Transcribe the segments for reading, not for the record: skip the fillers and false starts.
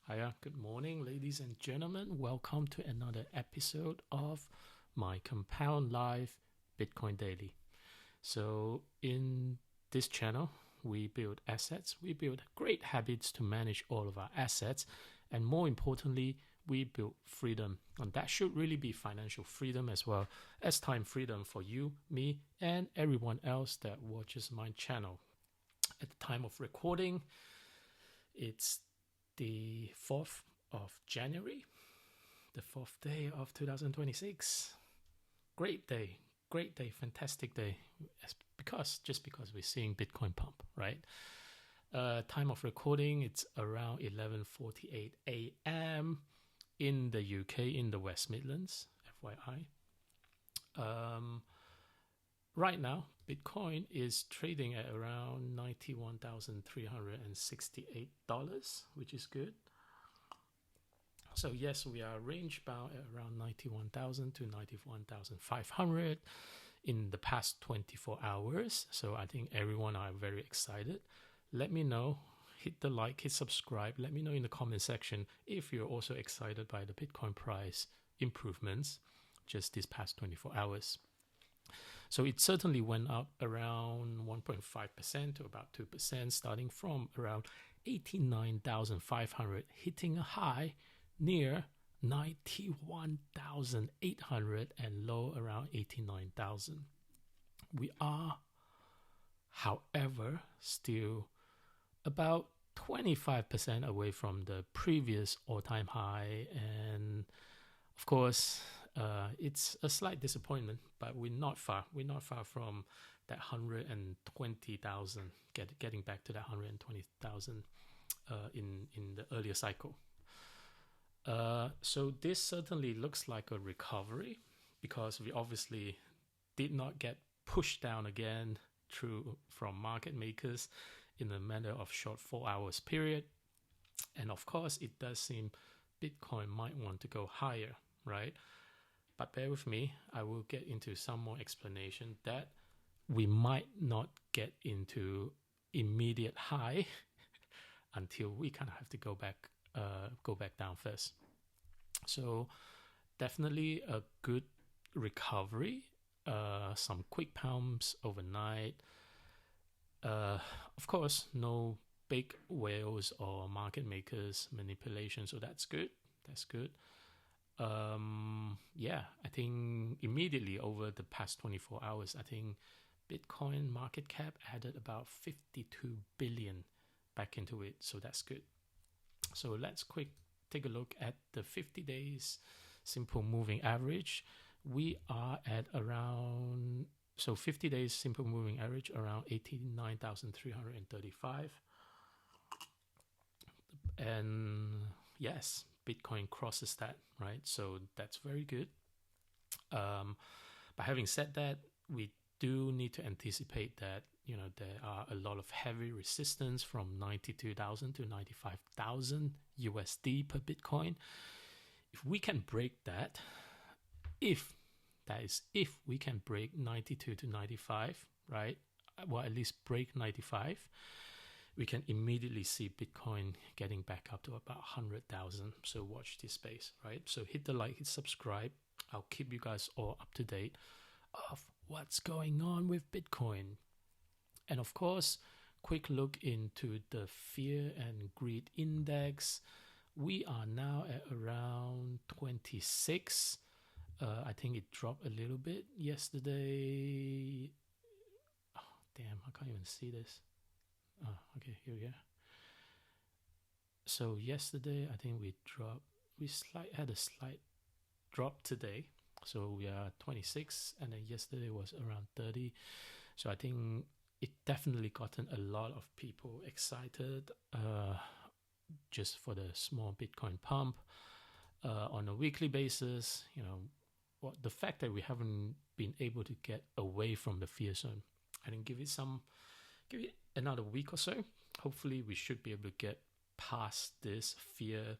Hiya, good morning, ladies and gentlemen. Welcome to another episode of my Compound Live Bitcoin Daily. So, in this channel, we build assets, we build great habits to manage all of our assets, and more importantly, we build freedom. And that should really be financial freedom as well as time freedom for you, me, and everyone else that watches my channel. At the time of recording, it's the 4th of January, the 4th day of 2026. Great day, fantastic day. Just because we're seeing Bitcoin pump, right? Time of recording, it's around 11:48 a.m. in the UK, in the West Midlands, FYI. Right now, Bitcoin is trading at around $91,368, which is good. So yes, we are range bound at around 91,000 to 91,500 in the past 24 hours. So I think everyone are very excited. Let me know, hit the like, hit subscribe. Let me know in the comment section if you're also excited by the Bitcoin price improvements just this past 24 hours. So it certainly went up around 1.5% to about 2%, starting from around 89,500, hitting a high near 91,800 and low around 89,000. We are, however, still about 25% away from the previous all-time high, and of course, it's a slight disappointment, but we're not far. We're not far from that 120,000, getting back to that 120,000 in the earlier cycle. So this certainly looks like a recovery because we obviously did not get pushed down again from market makers in a matter of short 4 hours period. And of course, it does seem Bitcoin might want to go higher, right? But bear with me, I will get into some more explanation that we might not get into immediate high until we kind of have to go back down first. So definitely a good recovery, some quick pumps overnight. Of course, no big whales or market makers manipulation, so that's good. I think immediately over the past 24 hours, I think Bitcoin market cap added about 52 billion back into it, so that's good. So let's take a look at the 50 days simple moving average. We are at around, 50 days simple moving average around 89,335. And yes, Bitcoin crosses that, right? So that's very good. But having said that, we do need to anticipate that, there are a lot of heavy resistance from 92,000 to 95,000 USD per Bitcoin. If we can break that, if we can break 92 to 95, right? Well, at least break 95, we can immediately see Bitcoin getting back up to about 100,000. So watch this space, right? So hit the like, hit subscribe. I'll keep you guys all up to date of what's going on with Bitcoin. And of course, quick look into the fear and greed index. We are now at around 26. I think it dropped a little bit yesterday. Oh, damn, I can't even see this. Oh, okay, here we go. So yesterday, I think we had a slight drop today. So we are 26, and then yesterday was around 30. So I think it definitely gotten a lot of people excited just for the small Bitcoin pump on a weekly basis. The fact that we haven't been able to get away from the fear zone. I think give it another week or so. Hopefully we should be able to get past this fear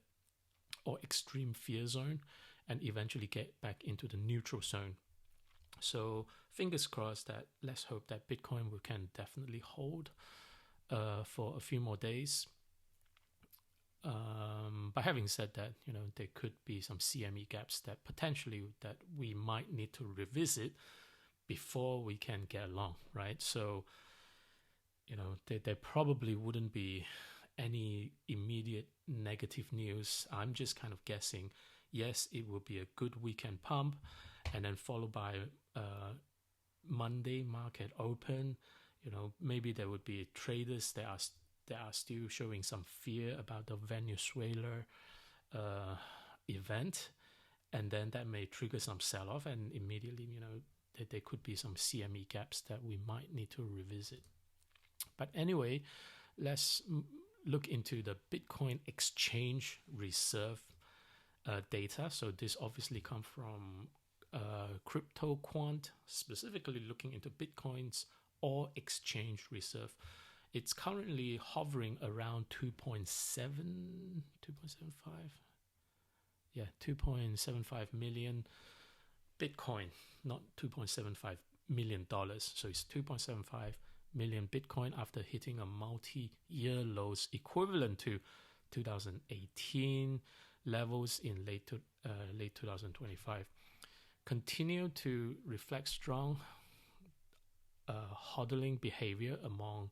or extreme fear zone and eventually get back into the neutral zone. So fingers crossed that, let's hope that Bitcoin can definitely hold for a few more days. But having said that, there could be some CME gaps that potentially that we might need to revisit before we can get along, right? So, there probably wouldn't be any immediate negative news. I'm just kind of guessing. Yes, it will be a good weekend pump, and then followed by Monday market open. Maybe there would be traders that are still showing some fear about the Venezuela event, and then that may trigger some sell-off, and immediately, there could be some CME gaps that we might need to revisit. But anyway, let's look into the Bitcoin exchange reserve data. So this obviously comes from Crypto Quant, specifically looking into Bitcoin's all exchange reserve. It's currently hovering around 2.75 million Bitcoin, not $2.75 million. So it's 2.75 million Bitcoin after hitting a multi-year lows equivalent to 2018 levels in late 2025. Continue to reflect strong HODLing behavior among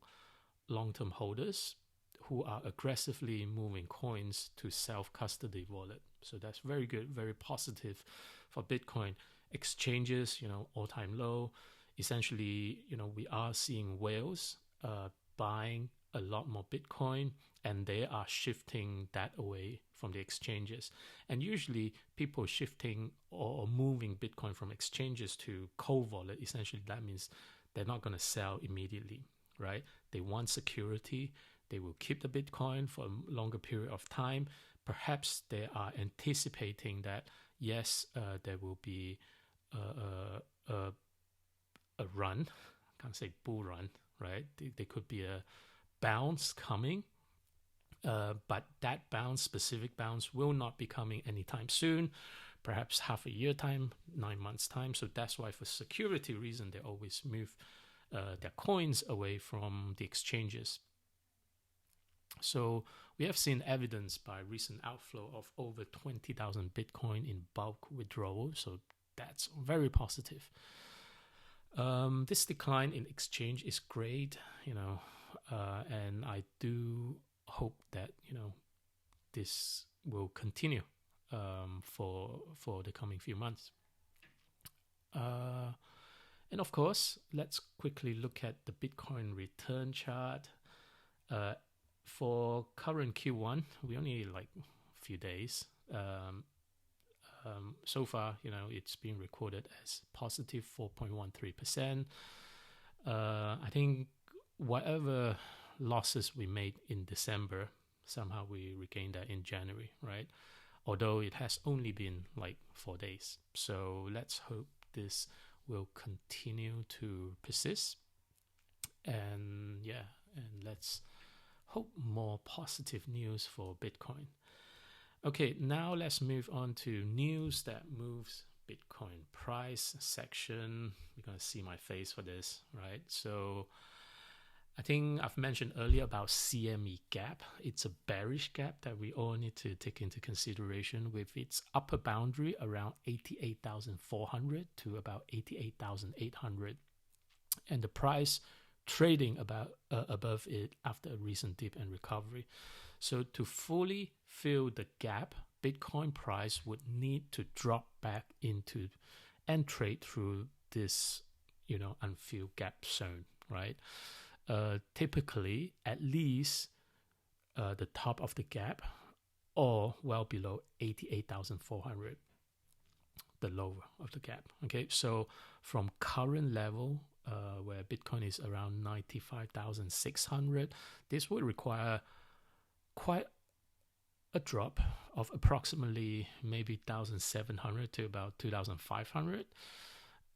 long-term holders who are aggressively moving coins to self-custody wallet. So that's very good, very positive for Bitcoin. Exchanges, all-time low. Essentially, we are seeing whales buying a lot more Bitcoin, and they are shifting that away from the exchanges. And usually people shifting or moving Bitcoin from exchanges to cold wallet, essentially that means they're not going to sell immediately, right? They want security. They will keep the Bitcoin for a longer period of time. Perhaps they are anticipating that, yes, there will be a run. I can't say bull run, right? There could be a bounce coming, but that specific bounce will not be coming anytime soon, perhaps half a year time, 9 months time. So that's why, for security reason, they always move their coins away from the exchanges. So we have seen evidence by recent outflow of over 20,000 Bitcoin in bulk withdrawal. So that's very positive. This decline in exchange is great, and I do hope that, this will continue for the coming few months. And of course, let's quickly look at the Bitcoin return chart. For current Q1, we only like a few days. So far, it's been recorded as positive 4.13%. I think whatever losses we made in December, somehow we regained that in January, right? Although it has only been like 4 days. So let's hope this will continue to persist. And let's hope more positive news for Bitcoin. Okay, now let's move on to news that moves Bitcoin price section. You're going to see my face for this, right? So I think I've mentioned earlier about CME gap. It's a bearish gap that we all need to take into consideration, with its upper boundary around 88,400 to about 88,800. And the price trading about above it after a recent dip and recovery. So to fully fill the gap, Bitcoin price would need to drop back into and trade through this, unfilled gap zone, right? Typically, at least the top of the gap, or well below 88,400, the lower of the gap. Okay, so from current level, where Bitcoin is around 95,600, this would require quite a drop of approximately maybe 1,700 to about 2,500.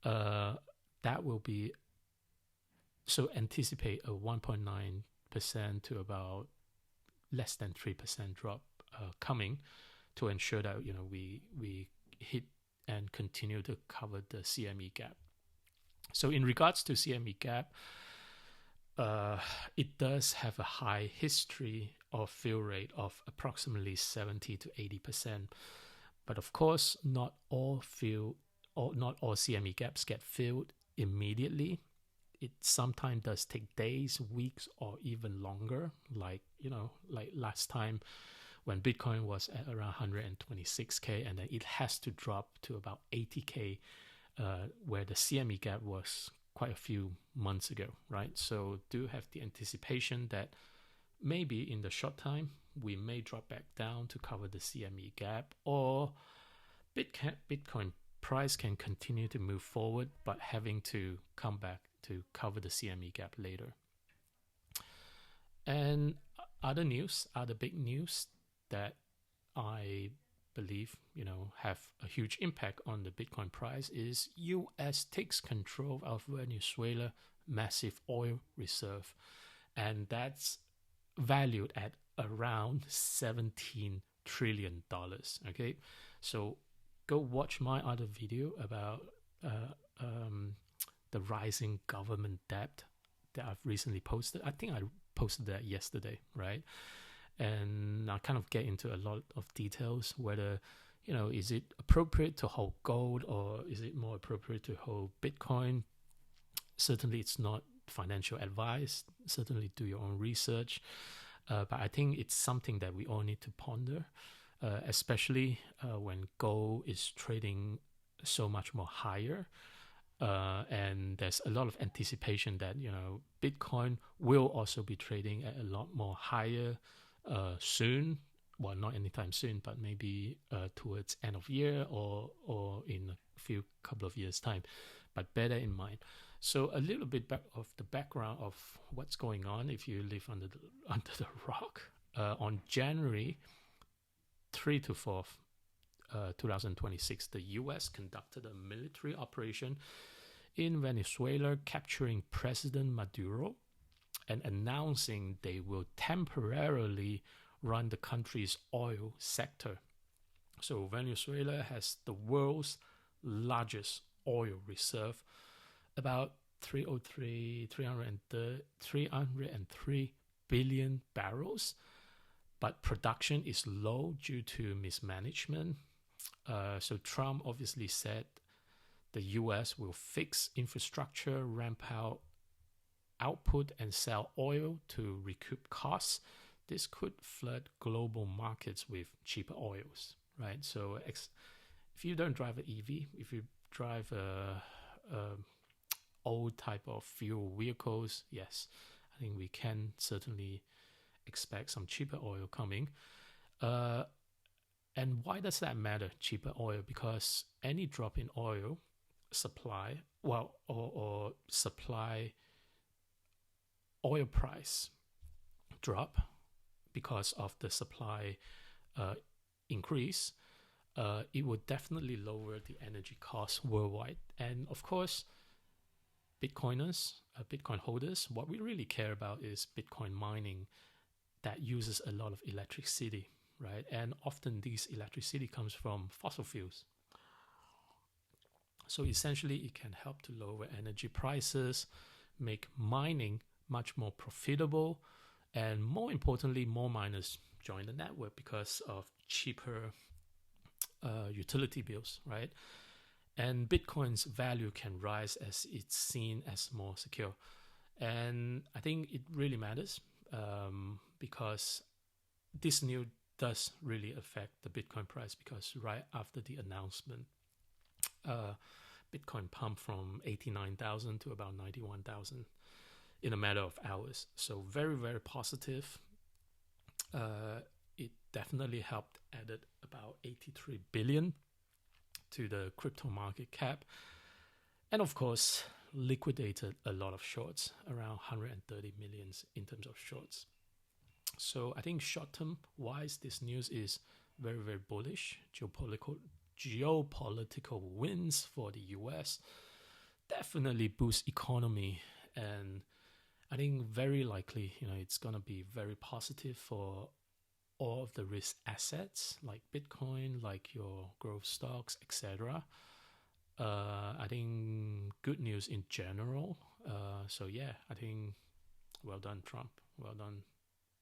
That will be, so anticipate a 1.9% to about less than 3% drop coming, to ensure that we hit and continue to cover the CME gap. So in regards to CME gap, it does have a high history or fill rate of approximately 70 to 80%. But of course, not all CME gaps get filled immediately. It sometimes does take days, weeks, or even longer. Like last time when Bitcoin was at around 126K, and then it has to drop to about 80K, where the CME gap was quite a few months ago, right? So do have the anticipation that maybe in the short time, we may drop back down to cover the CME gap, or Bitcoin price can continue to move forward, but having to come back to cover the CME gap later. And other big news that I believe, have a huge impact on the Bitcoin price is US takes control of Venezuela massive oil reserve. And that's valued at around $17 trillion. Okay. So go watch my other video about the rising government debt that I've recently posted. I think I posted that yesterday, right? And I kind of get into a lot of details, whether, is it appropriate to hold gold or is it more appropriate to hold Bitcoin? Certainly it's not financial advice. Certainly do your own research. But I think it's something that we all need to ponder, especially when gold is trading so much more higher. And there's a lot of anticipation that, Bitcoin will also be trading at a lot more higher soon. Well, not anytime soon, but maybe towards end of year or in a couple of years' time. But bear that in mind. So a little bit of the background of what's going on if you live under the rock. On January 3 to 4th, 2026, the US conducted a military operation in Venezuela, capturing President Maduro and announcing they will temporarily run the country's oil sector. So Venezuela has the world's largest oil reserve, about 303 billion barrels, but production is low due to mismanagement. So Trump obviously said the US will fix infrastructure, ramp out output, and sell oil to recoup costs. This could flood global markets with cheaper oils, right? So if you don't drive an EV, if you drive a old type of fuel vehicles, yes, I think we can certainly expect some cheaper oil coming. And why does that matter, cheaper oil? Because any drop in oil supply, or supply oil price drop because of the supply increase, it would definitely lower the energy costs worldwide. And of course, Bitcoin holders, what we really care about is Bitcoin mining that uses a lot of electricity, right? And often this electricity comes from fossil fuels. So essentially, it can help to lower energy prices, make mining much more profitable, and more importantly, more miners join the network because of cheaper utility bills, right? And Bitcoin's value can rise as it's seen as more secure. And I think it really matters because this news does really affect the Bitcoin price, because right after the announcement, Bitcoin pumped from 89,000 to about 91,000 in a matter of hours. So very, very positive. It definitely helped added about 83 billion to the crypto market cap. And of course, liquidated a lot of shorts, around 130 millions in terms of shorts. So I think short-term wise, this news is very, very bullish. Geopolitical wins for the US definitely boost economy, and I think very likely, it's going to be very positive for all of the risk assets like Bitcoin, like your growth stocks, etc. I think good news in general. So yeah, I think well done, Trump. Well done,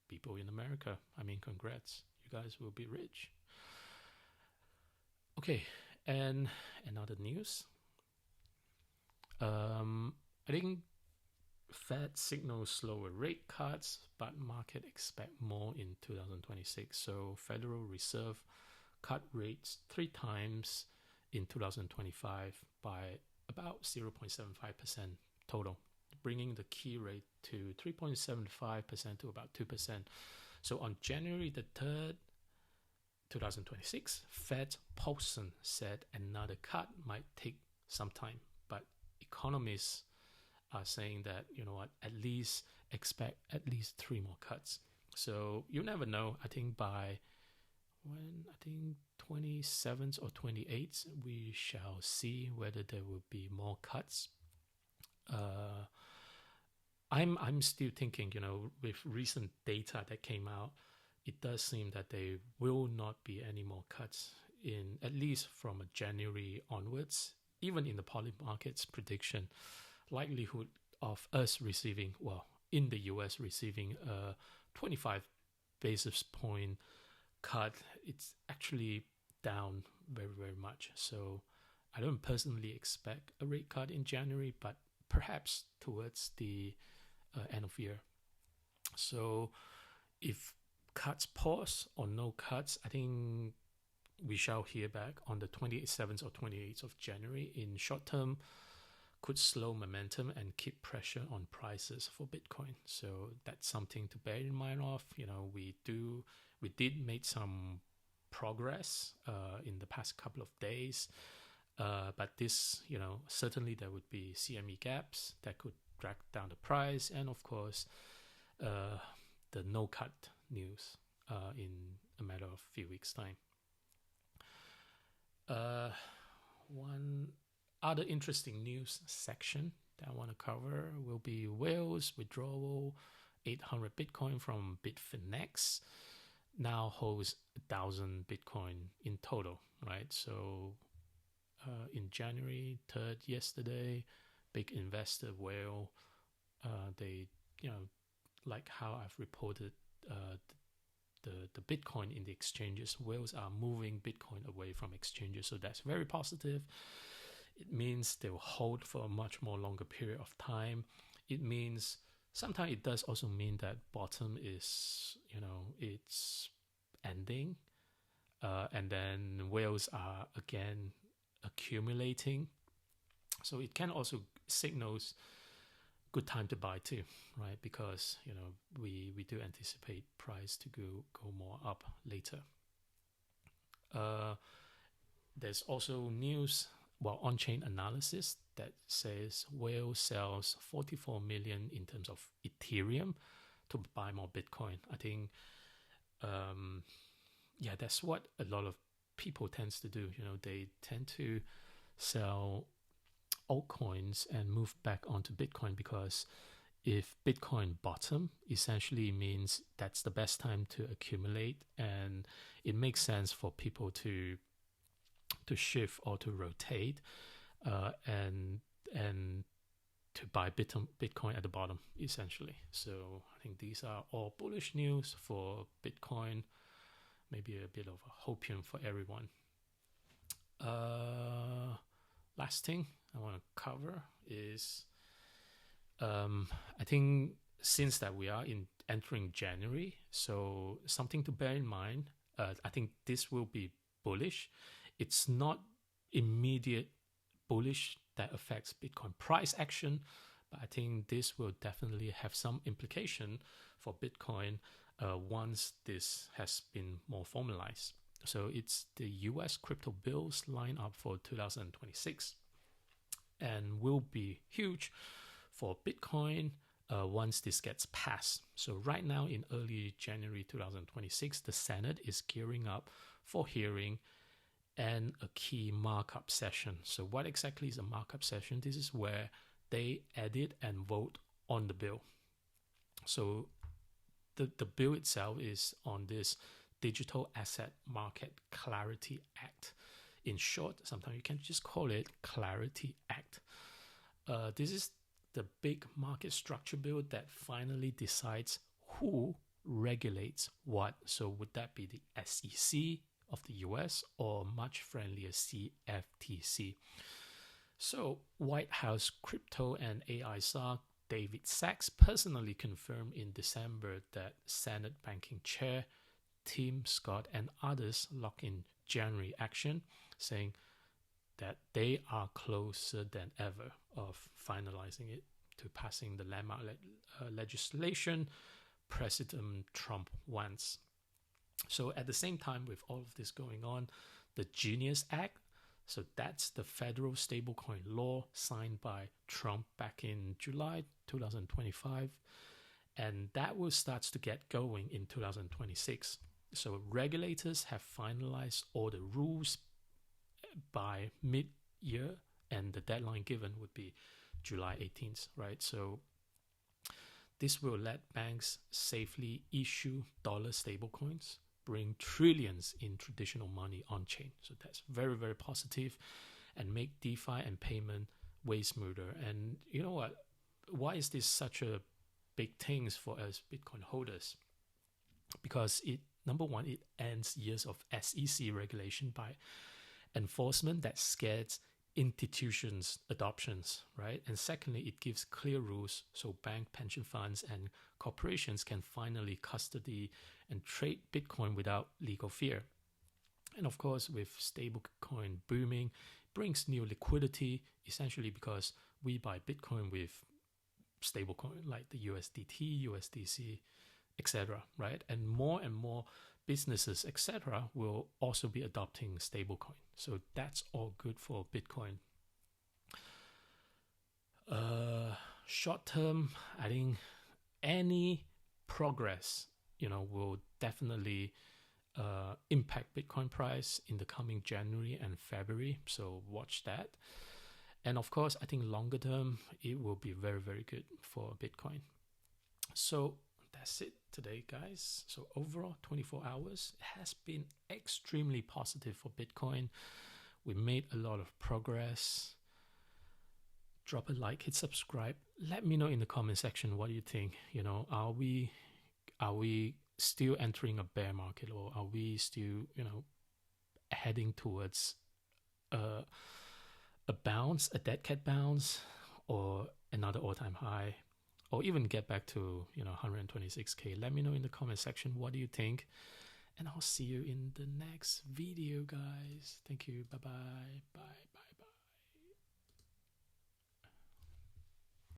people in America. I mean, congrats. You guys will be rich. Okay, and another news. I think Fed signals slower rate cuts, but market expect more in 2026. So Federal Reserve cut rates 3 times in 2025 by about 0.75% total, bringing the key rate to 3.75% to about 2%. So on January the 3rd, 2026, Fed Paulson said another cut might take some time, but economists are saying that, you know what, at least expect at least 3 more cuts. So you never know. I think by 27th or 28th, we shall see whether there will be more cuts. I'm still thinking, you know, with recent data that came out, it does seem that there will not be any more cuts in at least from January onwards. Even in the poly markets prediction, likelihood of us receiving, well, in the US receiving a 25 basis point cut, it's actually down very, very much. So I don't personally expect a rate cut in January, but perhaps towards the end of year. So if cuts pause or no cuts, I think we shall hear back on the 27th or 28th of January. In short term, could slow momentum and keep pressure on prices for Bitcoin. So that's something to bear in mind of. You know, we did make some progress in the past couple of days, but this, you know, certainly there would be CME gaps that could drag down the price, and of course, the no cut news in a matter of a few weeks' time. One other interesting news section that I want to cover will be Whale's withdrawal 800 Bitcoin from VENEZUELA'S now holds 1,000 Bitcoin in total, right? So in January 3rd, yesterday, big investor Whale, they, you know, like how I've reported the Bitcoin in the exchanges, Whales are moving Bitcoin away from exchanges. So that's very positive. It means they will hold for a much more longer period of time. It means sometimes it does also mean that bottom is, you know, it's ending. And then Whales are again accumulating. So it can also signals good time to buy too, right? Because, you know, we do anticipate price to go more up later. There's also news, well, on-chain analysis that says Whale sells 44 million in terms of Ethereum to buy more Bitcoin. I think, that's what a lot of people tends to do. You know, they tend to sell altcoins and move back onto Bitcoin, because if Bitcoin bottom, essentially means that's the best time to accumulate, and it makes sense for people to shift or to rotate and to buy Bitcoin at the bottom, essentially. So I think these are all bullish news for Bitcoin, maybe a bit of a hopium for everyone. Last thing I want to cover is I think since that we are entering January, so something to bear in mind. I think this will be bullish. It's not immediate bullish that affects Bitcoin price action, but I think this will definitely have some implication for Bitcoin once this has been more formalized. So it's the US crypto bills lineup for 2026 and will be huge for Bitcoin once this gets passed. So right now in early January 2026, the Senate is gearing up for hearing and a key markup session. So what exactly is a markup session? This is where they edit and vote on the bill. So the bill itself is on this Digital Asset Market Clarity Act. In short, sometimes you can just call it Clarity Act. This is the big market structure bill that finally decides who regulates what? So would that be the SEC of the US or much friendlier CFTC? So White House crypto and AI czar David Sachs personally confirmed in December that Senate Banking Chair Tim Scott and others lock in January action, saying that they are closer than ever of finalizing it to passing the landmark legislation President Trump wants. So at the same time, with all of this going on, the Genius Act, so that's the federal stablecoin law signed by Trump back in July 2025, and that will start to get going in 2026. So regulators have finalized all the rules by mid-year, and the deadline given would be July 18th, right? So this will let banks safely issue dollar stablecoins, bring trillions in traditional money on chain. So that's very, very positive, and make DeFi and payment way smoother. And you know what? Why is this such a big thing for us Bitcoin holders? Because it, number one, it ends years of SEC regulation by enforcement that scares institutions' adoptions, right? And secondly, it gives clear rules so bank, pension funds, and corporations can finally custody and trade Bitcoin without legal fear. And of course, with stablecoin booming, brings new liquidity, essentially because we buy Bitcoin with stablecoin like the USDT, USDC, etc., right? And more businesses, etc., will also be adopting stablecoin. So that's all good for Bitcoin. Short term, I think any progress, will definitely impact Bitcoin price in the coming January and February. So watch that. And of course, I think longer term, it will be very, very good for Bitcoin. So that's it today, guys. So overall, 24 hours has been extremely positive for Bitcoin. We made a lot of progress. Drop a like, hit subscribe. Let me know in the comment section what you think. Are we still entering a bear market, or are we still, heading towards a bounce, a dead cat bounce, or another all-time high, or even get back to 126k? Let me know in the comment section what do you think, and I'll see you in the next video, guys. Thank you. Bye.